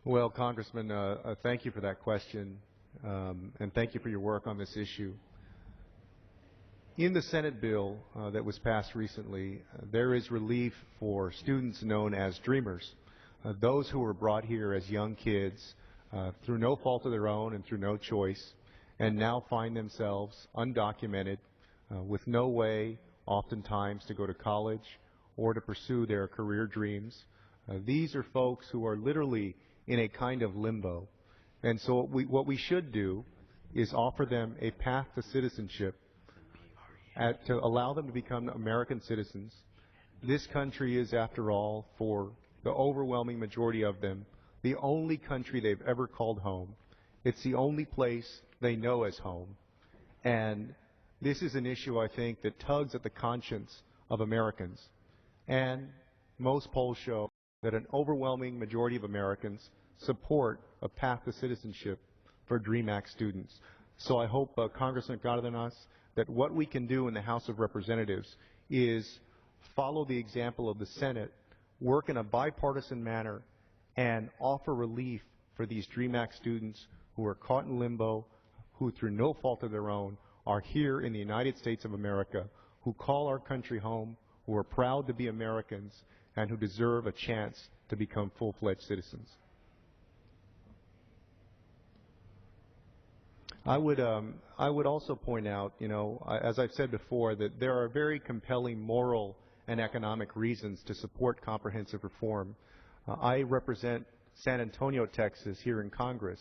Well, Congressman, thank you for that question, and thank you for your work on this issue. In the Senate bill that was passed recently, there is relief for students known as dreamers, those who were brought here as young kids through no fault of their own and through no choice, and now find themselves undocumented with no way, oftentimes, to go to college or to pursue their career dreams. These are folks who are literally in a kind of limbo. And so what we should do is offer them a path to citizenship to allow them to become American citizens. This country is, after all, for the overwhelming majority of them, the only country they've ever called home. It's the only place they know as home. And this is an issue, I think, that tugs at the conscience of Americans. And most polls show that an overwhelming majority of Americans support a path to citizenship for DREAM Act students. So I hope, Congressman Cárdenas, that what we can do in the House of Representatives is follow the example of the Senate, work in a bipartisan manner, and offer relief for these DREAM Act students who are caught in limbo, who through no fault of their own are here in the United States of America, who call our country home, who are proud to be Americans, and who deserve a chance to become full-fledged citizens. I would also point out, as I've said before, that there are very compelling moral and economic reasons to support comprehensive reform. I represent San Antonio, Texas, here in Congress,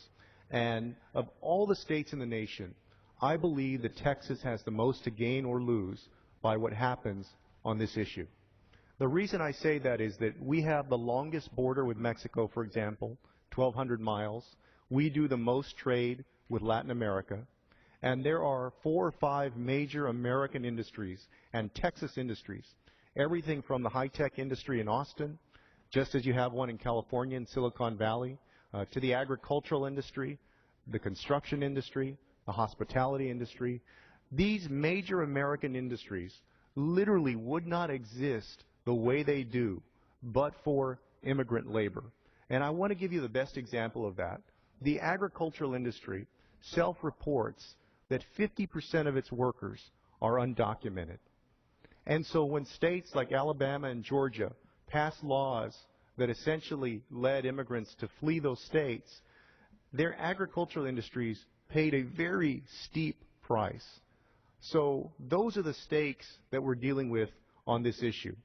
and of all the states in the nation, I believe that Texas has the most to gain or lose by what happens on this issue. The reason I say that is that we have the longest border with Mexico, for example, 1,200 miles. We do the most trade with Latin America, and there are 4 or 5 major American industries and Texas industries, everything from the high-tech industry in Austin, just as you have one in California in Silicon Valley, to the agricultural industry, the construction industry, the hospitality industry. These major American industries literally would not exist the way they do but for immigrant labor. And I want to give you the best example of that. The agricultural industry self-reports that 50% of its workers are undocumented. And so when states like Alabama and Georgia pass laws that essentially led immigrants to flee those states, their agricultural industries paid a very steep price. So those are the stakes that we're dealing with on this issue.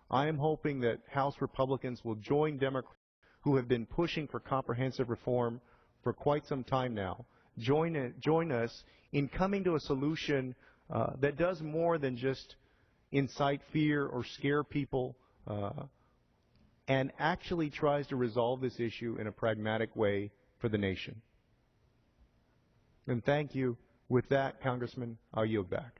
I am hoping that House Republicans will join Democrats who have been pushing for comprehensive reform for quite some time now. Join us in coming to a solution that does more than just incite fear or scare people, and actually tries to resolve this issue in a pragmatic way for the nation. And thank you. With that, Congressman, I'll yield back.